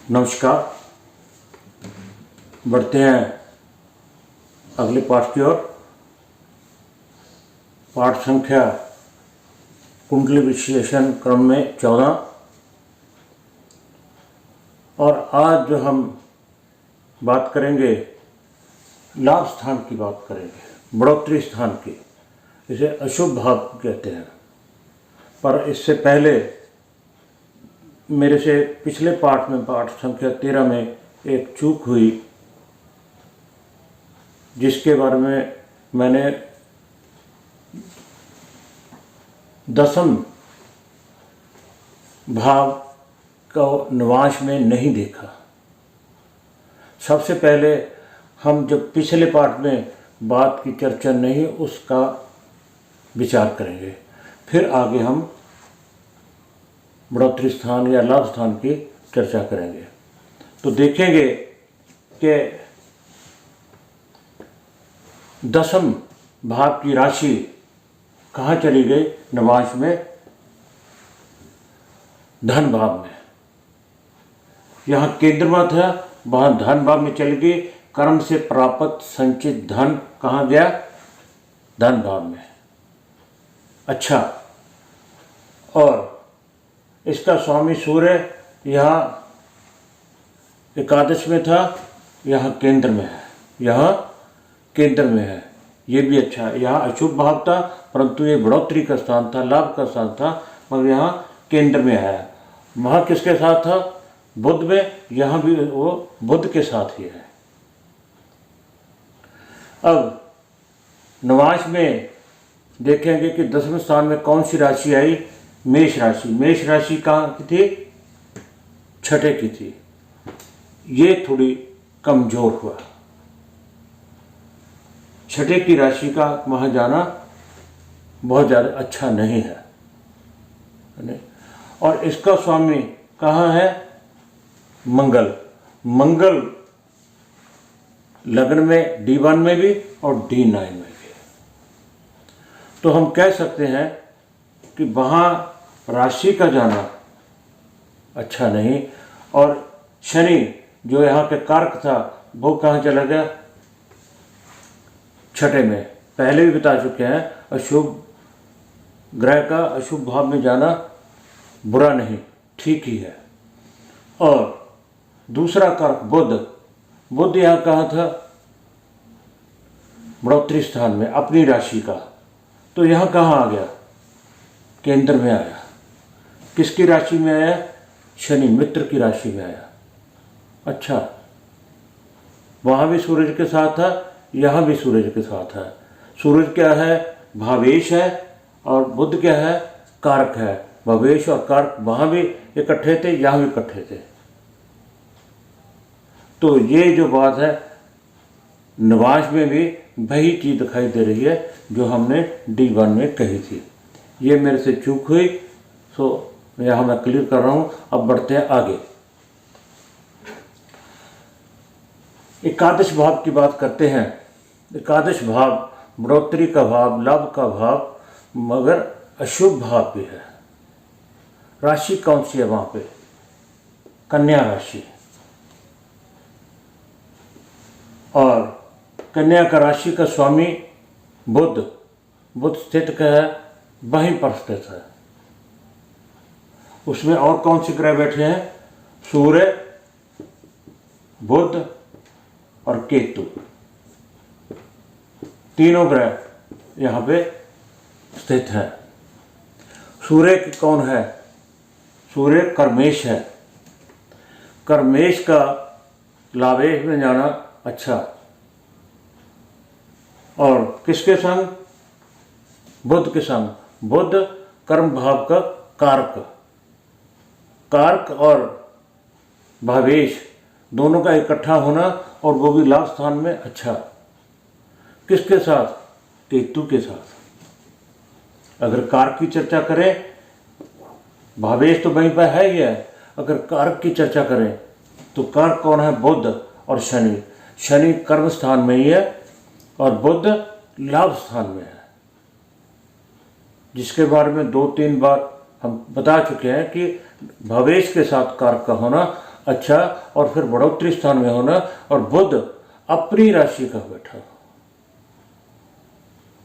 नमस्कार। बढ़ते हैं अगले पाठ की ओर। पाठ संख्या कुंडली विश्लेषण क्रम में 14। और आज जो हम बात करेंगे लाभ स्थान की बात करेंगे, बढ़ोतरी स्थान की। इसे अशुभ भाव कहते हैं। पर इससे पहले मेरे से पिछले पाठ में, पाठ संख्या 13 में एक चूक हुई, जिसके बारे में मैंने दसम भाव को निवास में नहीं देखा। सबसे पहले हम जब पिछले पाठ में बात की चर्चा नहीं, उसका विचार करेंगे, फिर आगे हम बढ़ोतरी स्थान या लाभ स्थान की चर्चा करेंगे। तो देखेंगे कि दसम भाव की राशि कहाँ चली गई? निवास में, धन भाव में। यहाँ केंद्र में था, वहाँ धन भाव में चली गई। कर्म से प्राप्त संचित धन कहाँ गया? धन भाव में। अच्छा, और इसका स्वामी सूर्य यहाँ एकादश में था, यहाँ केंद्र में है, यहाँ केंद्र में है। ये भी अच्छा है। यहाँ अशुभ भाव था, परंतु ये बढ़ोतरी का स्थान था, लाभ का स्थान था, मगर यहाँ केंद्र में आया। वहाँ किसके साथ था? बुध में। यहाँ भी वो बुध के साथ ही है। अब निवास में देखेंगे कि दसवें स्थान में कौन सी राशि आई? मेष राशि। मेष राशि कहाँ की थी? छठे की थी। ये थोड़ी कमजोर हुआ। छठे की राशि का वहाँ जाना बहुत ज़्यादा अच्छा नहीं है। और इसका स्वामी कहाँ है? मंगल। मंगल लग्न में D1 में भी और D9 में भी। तो हम कह सकते हैं कि वहाँ राशि का जाना अच्छा नहीं। और शनि जो यहाँ पे कारक था, वो कहाँ चला गया? छठे में। पहले भी बता चुके हैं, अशुभ ग्रह का अशुभ भाव में जाना बुरा नहीं, ठीक ही है। और दूसरा कारक बुध। बुध यहाँ कहाँ था? बढ़ोतरी स्थान में, अपनी राशि का। तो यहाँ कहाँ आ गया? केंद्र में आया। किसकी राशि में आया? शनि, मित्र की राशि में आया। अच्छा, वहाँ भी सूरज के साथ था, यहाँ भी सूरज के साथ है। सूरज क्या है? भावेश है। और बुध क्या है? कारक है। भावेश और कारक वहाँ भी इकट्ठे थे, यहाँ भी इकट्ठे थे। तो ये जो बात है, निवास में भी वही चीज़ दिखाई दे रही है जो हमने D1 में कही थी। ये मेरे से चूक हुई, तो यहाँ मैं क्लियर कर रहा हूँ। अब बढ़ते हैं आगे। एकादश भाव की बात करते हैं। एकादश भाव बढ़ोतरी का भाव, लाभ का भाव, मगर अशुभ भाव भी है। राशि कौन सी है वहाँ पे? कन्या राशि। और कन्या का राशि का स्वामी बुध। बुध स्थित का है, वहीं पर स्थित है। उसमें और कौन से ग्रह बैठे हैं? सूर्य, बुध और केतु। तीनों ग्रह यहाँ पे स्थित हैं। सूर्य कौन है? सूर्य कर्मेश है। कर्मेश का लाभेश में जाना अच्छा। और किसके संग? बुध के संग। बुध कर्म भाव का कारक। कारक और भावेश दोनों का इकट्ठा होना, और वो भी लाभ स्थान में अच्छा। किसके साथ? केतु के साथ। अगर कारक की चर्चा करें, भावेश तो वहीं पर है ही है। अगर कारक की चर्चा करें तो कारक कौन है? बुध और शनि। शनि कर्म स्थान में ही है और बुध लाभ स्थान में है, जिसके बारे में 2-3 बार हम बता चुके हैं कि भवेश के साथ कारक का होना अच्छा, और फिर बढ़ोतरी स्थान में होना, और बुध अपनी राशि का बैठा।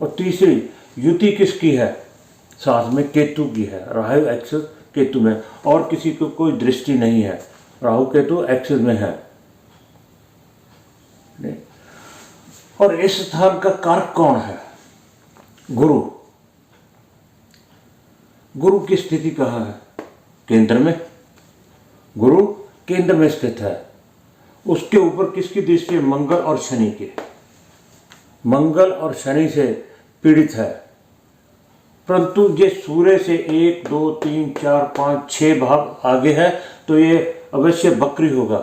और तीसरी युति किसकी है? साथ में केतु की है। राहु एक्सिस केतु में, और किसी को कोई दृष्टि नहीं है, राहु केतु एक्सिस में है। और इस स्थान का कारक कौन है? गुरु। गुरु की स्थिति कहाँ है? केंद्र में। गुरु केंद्र में स्थित है। उसके ऊपर किसकी दृष्टि है? मंगल और शनि के। मंगल और शनि से पीड़ित है, परंतु ये सूर्य से 1 2 3 4 5 6 भाव आगे है, तो ये अवश्य वक्री होगा,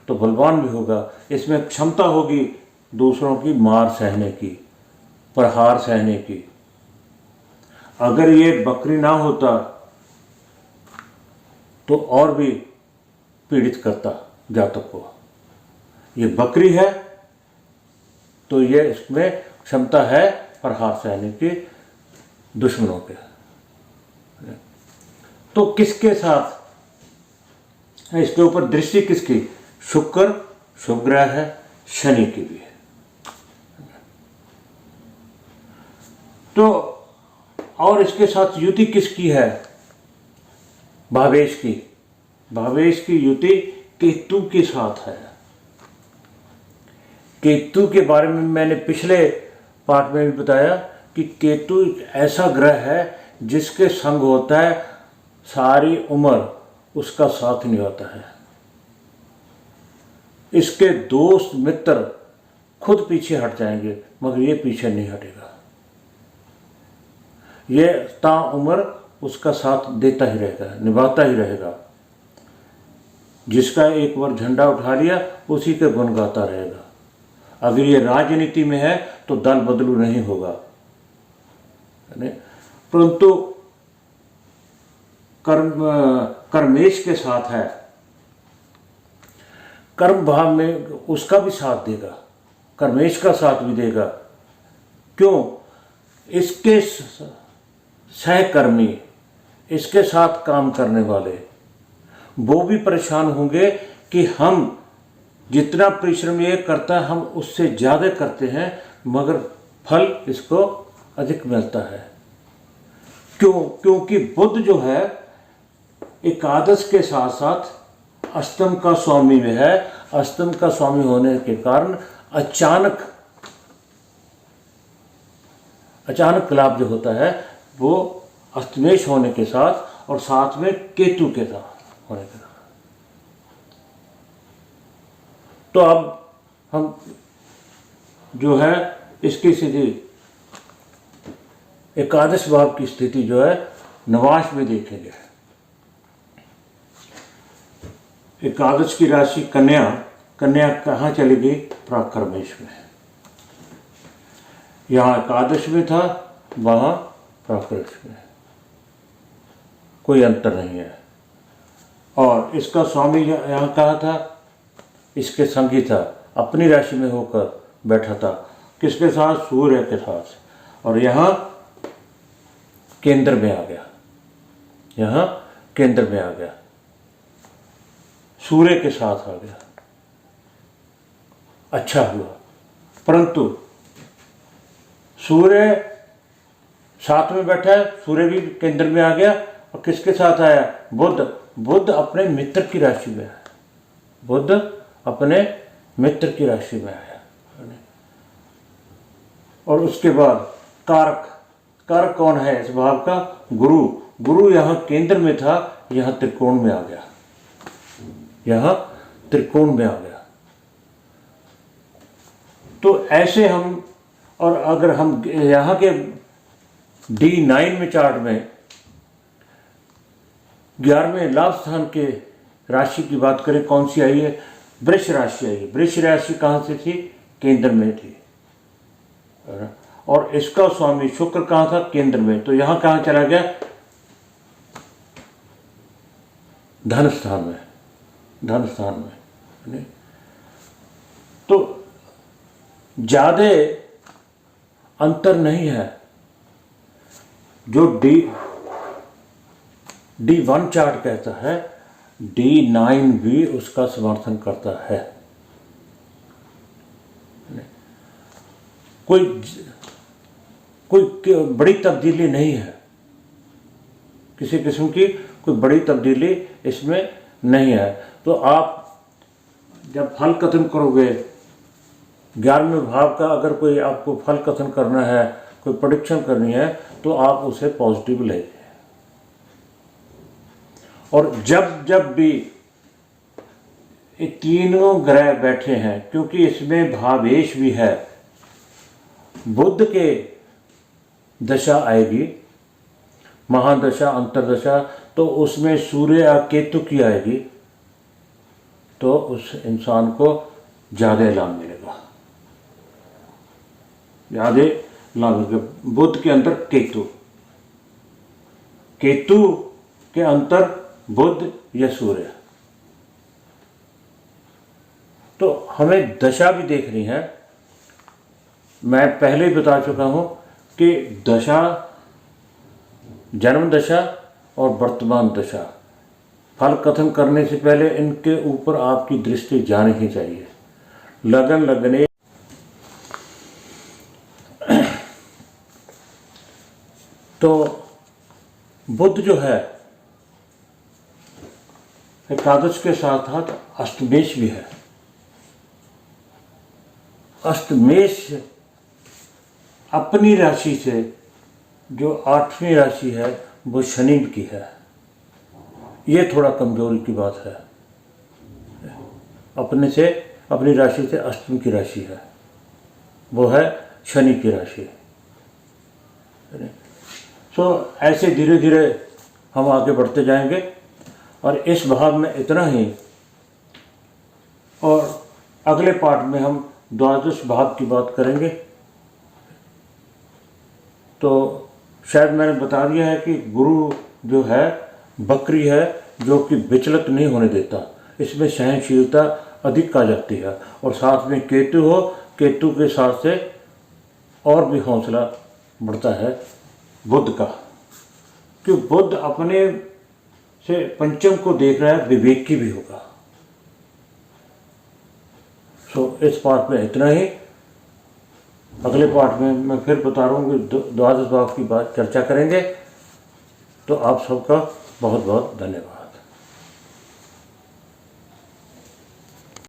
तो बलवान भी होगा। इसमें क्षमता होगी दूसरों की मार सहने की, प्रहार सहने की। अगर ये बकरी ना होता तो और भी पीड़ित करता जातक को। ये बकरी है तो ये इसमें क्षमता है प्रहार सहने की दुश्मनों के। तो किसके साथ है? इसके ऊपर दृष्टि किसकी? शुक्र शुभ ग्रह है, शनि की भी है। तो और इसके साथ युति किसकी है? भावेश की। भावेश की युति केतु के साथ है। केतु के बारे में मैंने पिछले पार्ट में भी बताया कि केतु ऐसा ग्रह है जिसके संग होता है सारी उम्र उसका साथ निभाता है। इसके दोस्त मित्र खुद पीछे हट जाएंगे, मगर ये पीछे नहीं हटेगा। ये ताउम्र उसका साथ देता ही रहेगा, निभाता ही रहेगा। जिसका एक बार झंडा उठा लिया उसी के गुण गाता रहेगा। अगर ये राजनीति में है तो दल बदलू नहीं होगा, परंतु कर्मेश के साथ है, कर्म भाव में उसका भी साथ देगा, कर्मेश का साथ भी देगा। क्यों? इसके सहकर्मी, इसके साथ काम करने वाले, वो भी परेशान होंगे कि हम जितना परिश्रम ये करता है हम उससे ज़्यादा करते हैं, मगर फल इसको अधिक मिलता है। क्यों? क्योंकि बुध जो है एकादश के साथ साथ अष्टम का स्वामी में है। अष्टम का स्वामी होने के कारण अचानक लाभ जो होता है वो अष्टमेश होने के साथ और साथ में केतु के साथ होने के साथ। तो अब हम जो है इसकी स्थिति एकादश भाव की स्थिति जो है नवाश में देखेंगे। एकादश की राशि कन्या, कन्या कहाँ चली गई? प्राकर्मेश में। यहाँ एकादश में था, वहाँ प्राकर्मेश में, कोई अंतर नहीं है। और इसका स्वामी यहाँ कहा था, इसके संगी था, अपनी राशि में होकर बैठा था। किसके साथ? सूर्य के साथ। और यहाँ केंद्र में आ गया, यहाँ केंद्र में आ गया, सूर्य के साथ आ गया। अच्छा हुआ, परंतु सूर्य साथ में बैठा है, सूर्य भी केंद्र में आ गया। और किसके साथ आया? बुध। बुध अपने मित्र की राशि में है, बुध अपने मित्र की राशि में आया। और उसके बाद कारक, कारक कौन है इस भाव का? गुरु। गुरु यहाँ केंद्र में था, यहाँ त्रिकोण में आ गया, यहाँ त्रिकोण में आ गया। तो ऐसे हम, और अगर हम यहाँ के D9 में चार्ट में 11वें लाभ स्थान के राशि की बात करें, कौन सी आई है? वृष राशि आई है। वृष राशि कहाँ से थी? केंद्र में थी। और इसका स्वामी शुक्र कहाँ था? केंद्र में। तो यहाँ कहाँ चला गया? धन स्थान में, धन स्थान में। तो ज्यादा अंतर नहीं है। जो D1 चार्ट कहता है D9 भी उसका समर्थन करता है। कोई बड़ी तब्दीली नहीं है, किसी किस्म की कोई बड़ी तब्दीली इसमें नहीं है। तो आप जब फल कथन करोगे 11वें भाव का, अगर कोई आपको फल कथन करना है, कोई प्रेडिक्शन करनी है, तो आप उसे पॉजिटिव लेंगे। और जब जब भी ये तीनों ग्रह बैठे हैं, क्योंकि इसमें भावेश भी है, बुध के दशा आएगी, महादशा, अंतरदशा, तो उसमें सूर्य या केतु की आएगी, तो उस इंसान को ज़्यादा लाभ मिलेगा, ज़्यादा लाभ मिलेगा। बुध के अंदर केतु, केतु के अंतर बुध या सूर्य। तो हमें दशा भी देखनी है। मैं पहले ही बता चुका हूं कि दशा, जन्म दशा और वर्तमान दशा, फल कथन करने से पहले इनके ऊपर आपकी दृष्टि जानी ही चाहिए। लगन लगने तो बुध जो है एकादश के साथ साथ अष्टमेश भी है। अष्टमेश अपनी राशि से, जो 8वीं राशि है, वो शनि की है। ये थोड़ा कमजोरी की बात है। अपने से, अपनी राशि से अष्टमी की राशि है, वो है शनि की राशि। तो ऐसे धीरे धीरे हम आगे बढ़ते जाएंगे। और इस भाव में इतना ही, और अगले पार्ट में हम द्वादश भाव की बात करेंगे। तो शायद मैंने बता दिया है कि गुरु जो है बकरी है, जो कि विचलित नहीं होने देता, इसमें सहनशीलता अधिक आ जाती है। और साथ में केतु हो, केतु के साथ से और भी हौसला बढ़ता है बुध का, क्योंकि बुध अपने से पंचम को देख रहा है, विवेकी भी होगा। सो इस पार्ट में इतना ही। अगले पार्ट में मैं फिर बता रहा हूँ कि द्वादश भाव की बात चर्चा करेंगे। तो आप सबका बहुत बहुत धन्यवाद।